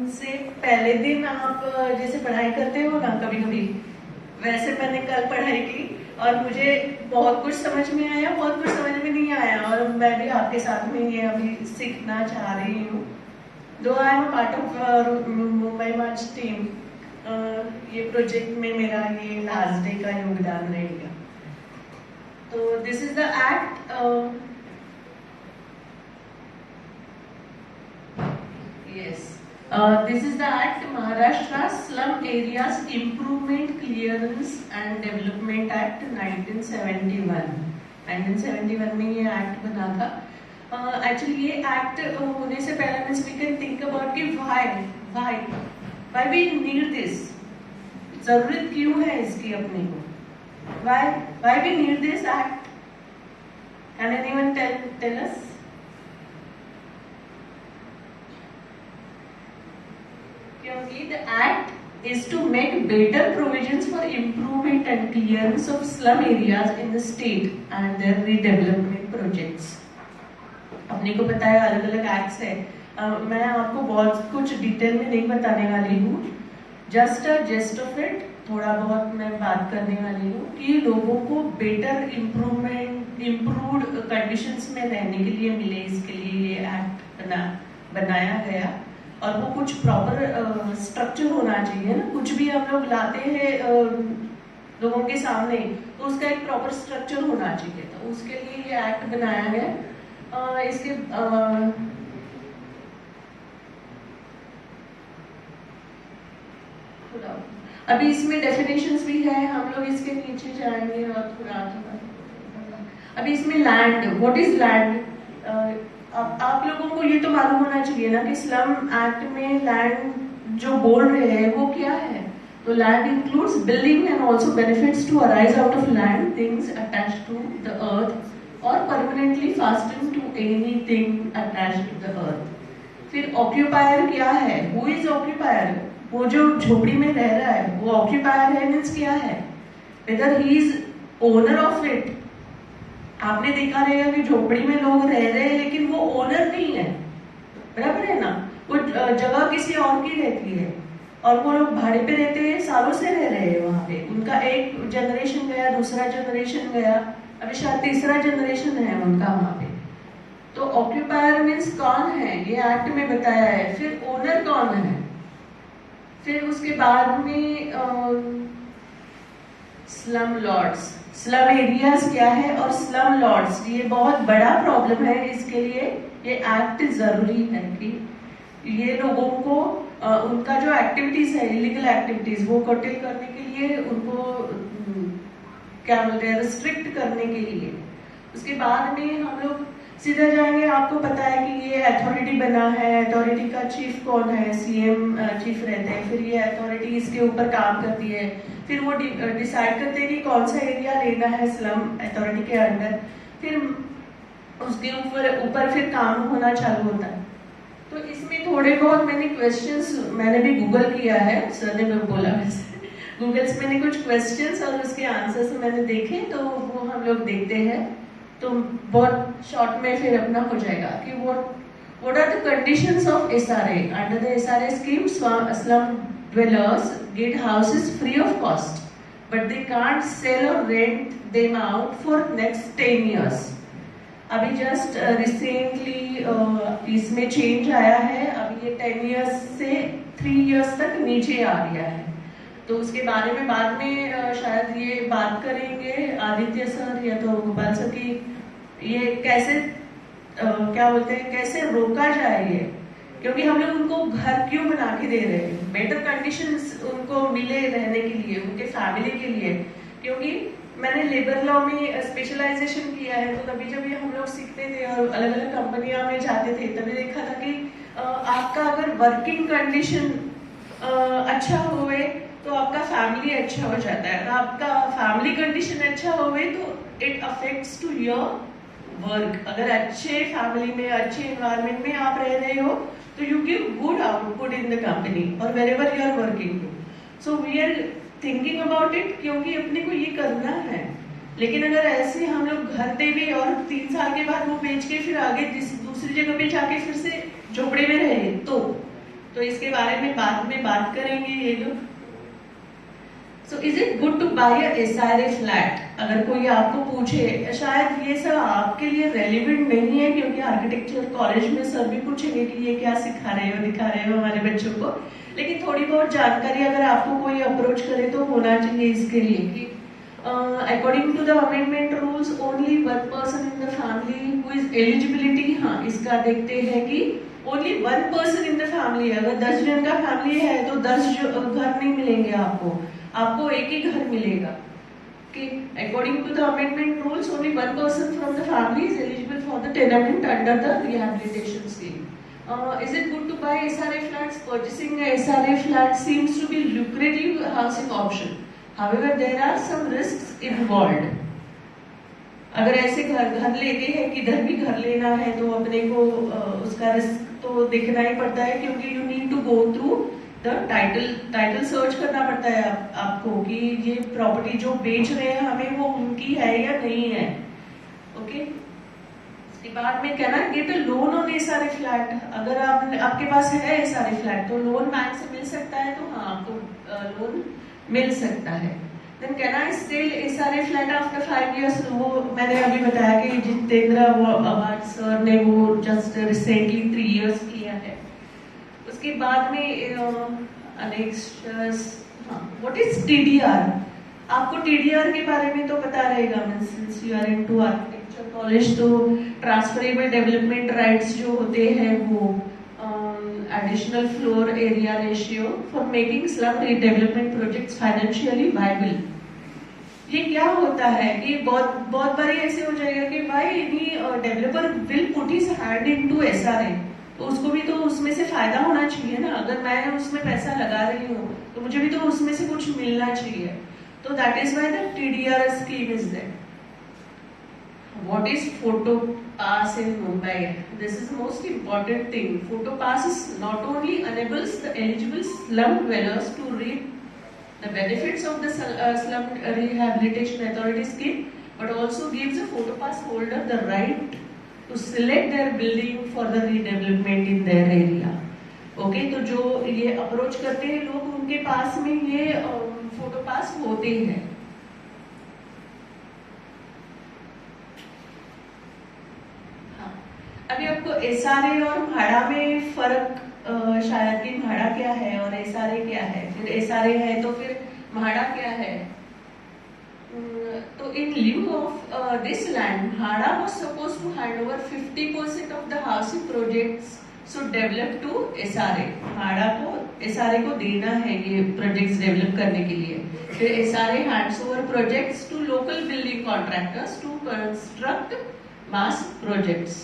से पहले दिन आप जैसे पढ़ाई करते हो ना कभी कभी, वैसे मैंने कल पढ़ाई की और मुझे बहुत कुछ समझ में आया, बहुत कुछ समझ में नहीं आया, और मैं भी आपके साथ में ये अभी सीखना चाह रही हूँ। दो I am part of Mumbai March team, ये प्रोजेक्ट में मेरा ये लास्ट डे का योगदान रहेगा। तो this is the act, yes, this is the Act, Maharashtra Slum Areas Improvement, Clearance and Development Act 1971। 1971 में ये एक्ट बना था। एक्चुअली ये एक्ट होने से पहले means we can think about कि व्हाई वी नीड दिस, जरूरत क्यों है इसकी अपने को, why we need this act. Can anyone tell us? क्योंकि the act is to make better provisions for improvement and clearance of slum areas in the state and their redevelopment projects। अपने को पता है अलग अलग एक्ट्स है, मैं आपको बहुत कुछ डिटेल में नहीं बताने वाली हूँ, जस्ट अ जेस्ट ऑफ इट थोड़ा बहुत मैं बात करने वाली हूँ कि लोगों को बेटर इम्प्रूव्ड कंडीशंस में रहने के लिए मिले, इसके लिए ये एक्ट बनाया गया। और वो कुछ प्रॉपर स्ट्रक्चर होना चाहिए ना, कुछ भी हम लोग लाते हैं लोगों के सामने तो उसका एक प्रॉपर स्ट्रक्चर होना चाहिए, तो उसके लिए ये एक्ट बनाया गया। इसके अभी इसमें डेफिनेशंस भी है, हम लोग इसके नीचे जाएंगे और थोड़ा अभी इसमें लैंड, व्हाट इज लैंड, आप लोगों को ये तो मालूम होना चाहिए ना कि स्लम एक्ट में लैंड जो बोल रहे हैं वो क्या है। तो land includes building and also benefits to arise out of land, things attached to the earth और permanently fastening to anything attached to the earth. फिर ऑक्यूपायर क्या है, हु इज ऑक्यूपायर, वो जो झोपड़ी में रह रहा है वो ऑक्यूपायर है, मीन्स क्या है, weather he is owner of it. आपने देखा रहेगा कि झोपड़ी में लोग रह रहे हैं लेकिन वो ओनर नहीं है, बराबर है ना, वो जगह किसी और की रहती है और वो लोग भाड़े पे रहते हैं, सालों से रह रहे हैं वहां पे, उनका एक जनरेशन गया, दूसरा जनरेशन गया, अभी शायद तीसरा जनरेशन है उनका वहां पे। तो ऑक्यूपायर मीन्स कौन है, ये एक्ट में बताया है। फिर ओनर कौन है, फिर उसके बाद में स्लम लॉर्ड्स, स्लम एरियाज क्या है और स्लम लॉर्ड्स, ये बहुत बड़ा प्रॉब्लम है, इसके लिए ये एक्ट जरूरी है कि ये लोगों को उनका जो एक्टिविटीज है, इलीगल एक्टिविटीज, वो कर्टेल करने के लिए, उनको क्या बोलते हैं, रिस्ट्रिक्ट करने के लिए। उसके बाद में हम लोग सीधा जाएंगे, आपको पता है कि ये अथॉरिटी बना है, अथॉरिटी का चीफ कौन है, सीएम चीफ रहते हैं, फिर ये अथॉरिटी इसके ऊपर काम करती है, फिर वो डिसाइड करते हैं कि कौन सा एरिया लेना है स्लम अथॉरिटी के अंडर, फिर उसके ऊपर फिर काम होना चालू होता है। तो इसमें थोड़े बहुत मैंने क्वेश्चंस मैंने भी गूगल किया है, सर ने बोला वैसे गूगल से मैंने कुछ क्वेश्चंस और उसके आंसर्स मैंने देखे, तो वो हम लोग देखते हैं, तो बहुत शॉर्ट में फिर अपना हो जाएगा कि what are the conditions of SRA? Under the SRA scheme, slum dwellers get houses free of cost, but they can't sell or rent them out for next 10 years. अभी जस्ट रिसेंटली इसमें change आया है, अभी ये 10 years से 3 years तक नीचे आ गया है, तो उसके बारे में बाद में शायद ये बात करेंगे आदित्य सर या तो गोपाल सर की, ये कैसे क्या बोलते हैं, कैसे रोका जाए ये, क्योंकि हम लोग उनको घर क्यों बना के दे रहे हैं, बेटर कंडीशंस उनको मिले रहने के लिए, उनके फैमिली के लिए। क्योंकि मैंने लेबर लॉ में स्पेशलाइजेशन किया है, तो तभी जब ये हम लोग सीखते थे और अलग अलग कंपनियां में जाते थे, तभी देखा था कि आपका अगर वर्किंग कंडीशन अच्छा हुए तो आपका फैमिली अच्छा हो जाता है, और आपका फैमिली कंडीशन अच्छा हुए तो it affects to your work. अगर अच्छे फैमिली में, अच्छे एनवायरनमेंट में आप रह रहे हो तो you give good output in the company और wherever you are working. So we are thinking about it, क्योंकि अपने को ये करना है। लेकिन अगर ऐसे हम लोग घर दे भी और 3 साल के बाद वो बेच के फिर आगे दूसरी जगह पे जाके फिर से झोपड़े में रहे, तो इसके बारे में बाद में बात करेंगे ये लोग। So is it good to buy a SRA flat? अगर कोई आपको पूछे, शायद ये सब आपके लिए रेलिवेंट नहीं है क्योंकि आर्किटेक्चर कॉलेज में सर भी पूछेंगे कि ये क्या सिखा रहे हो, दिखा रहे हो हमारे बच्चों को, लेकिन थोड़ी बहुत जानकारी अगर आपको कोई अप्रोच करे तो होना चाहिए इसके लिए कि according to the amendment rules only 1 person in the family who is eligibility. हाँ, इसका देखते हैं कि only 1 person in the family. अगर 10 जन का फैमिली है तो 10 घर नहीं मिलेंगे आपको, आपको एक ही घर मिलेगा। कि according to the amendment rules only 1 person from the family is eligible for the tenement under the rehabilitation scheme. Is it good to buy SRA flats? Purchasing a SRA flat seems to be lucrative housing option. However, there are some risks involved. अगर ऐसे घर लेते हैं कि इधर भी घर लेना है तो अपने को उसका रिस्क तो देखना ही पड़ता है, क्योंकि you need to go through the title search करना पड़ता है आपको कि ये प्रॉपर्टी जो बेच रहे हैं हमें वो उनकी है या नहीं है। ओके, बाद में कहना get a loan on SRA flat. अगर आपके पास है SRA फ्लैट तो लोन बैंक से मिल सकता है, तो हाँ आपको लोन मिल सकता है। देन कहना है sell SRA flat after 5 years। वो मैंने अभी बताया कि जितेंद्र अवार्ड सर ने वो जस्ट रिसेंटली 3 years किया है। उसके बाद में व्हाट इज TDR? आपको TDR के बारे में तो पता रहेगा, since you are into architecture college. तो ट्रांसफरेबल डेवलपमेंट राइट्स जो होते हैं वो additional floor area ratio for making slum redevelopment projects financially viable. ये क्या होता है कि बहुत बार ऐसे हो जाएगा कि भाई developer will put his hand into SRA, तो उसको भी तो उसमें से फायदा होना चाहिए ना। अगर मैं उसमें पैसा लगा रही हूँ तो मुझे भी तो उसमें से कुछ मिलना चाहिए। तो that is why the TDR scheme is there. What is photo pass in Mumbai? This is the most important thing. Photo pass not only enables the eligible slum dwellers to reap the benefits of the slum rehabilitation authority scheme, but also gives the photo pass holder the right to select their building for the redevelopment in their area. Okay, तो जो ये approach करते हैं लोग उनके पास में ये photo पास होते हैं। हाँ, अभी आपको SRA और भाड़ा में फर्क शायद कि भाड़ा क्या है और SRA क्या है, फिर SRA है तो फिर भाड़ा क्या है। तो in lieu of this land, Bhada was supposed to hand over 50% of the housing projects should develop to SRA। भाड़ा को SRA को देना है ये प्रोजेक्ट्स डेवलप करने के लिए। फिर SRA hands over projects to local building contractors to construct mass projects।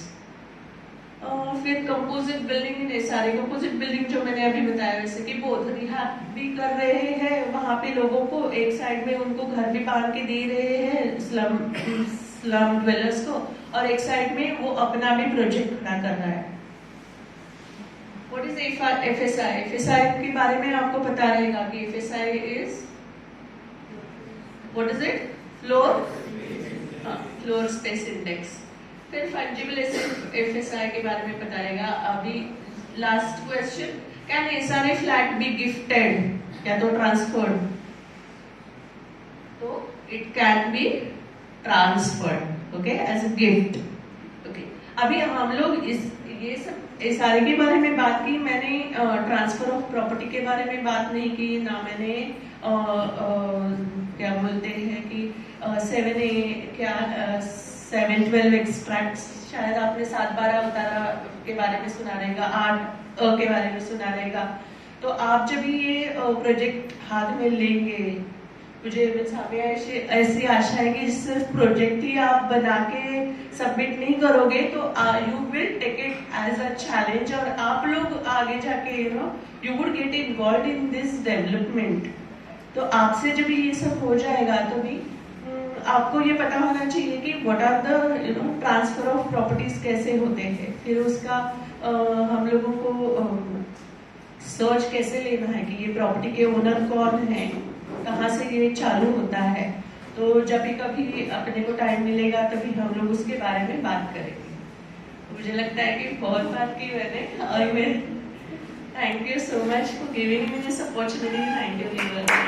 फिर composite building in SRA। Composite building जो मैंने अभी बताया, वैसे कि बोथ रिहैब भी कर रहे हैं, वहां पे लोगों को एक साइड में उनको घर भी बांध के दे रहे हैं स्लम ड्वेलर्स को, और एक साइड में वो अपना भी प्रोजेक्ट खड़ा कर रहा है। What is FSI? FSI के बारे में आपको पता रहेगा कि FSI is what is it? Floor space index. फिर फंजिबल FSI के बारे में पता रहेगा। अभी last question, can SRA flat be gifted या तो ट्रांसफर्ड? तो it can be transferred, okay, as a gift. Okay, अभी हम लोग ये सब SRA के बारे में बात की, मैंने ट्रांसफर ऑफ प्रॉपर्टी के बारे में बात नहीं की, ना मैंने क्या बोलते हैं कि 7A क्या 712 एक्सट्रैक्ट, शायद आपने 712 उतारा के बारे में सुना रहेगा, 8 के बारे में सुना रहेगा। तो आप जब ये प्रोजेक्ट हाथ में लेंगे, मुझे ऐसी आशा है कि सिर्फ प्रोजेक्ट ही आप बना के सबमिट नहीं करोगे, तो you will take it as a challenge, और आप लोग आगे जाके you would get involve in this development. तो आपसे जब ये सब हो जाएगा तो भी आपको ये पता होना चाहिए कि what are the transfer of properties कैसे होते हैं, फिर उसका हम लोगों को सर्च कैसे लेना है कि ये प्रॉपर्टी के ओनर कौन है, कहाँ से ये चालू होता है। तो जब भी कभी अपने को टाइम मिलेगा तभी हम लोग उसके बारे में बात करेंगे। मुझे लगता है कि बहुत बात की मैंने, और मैं Thank you so much for giving me this opportunity. Thank you, Neval.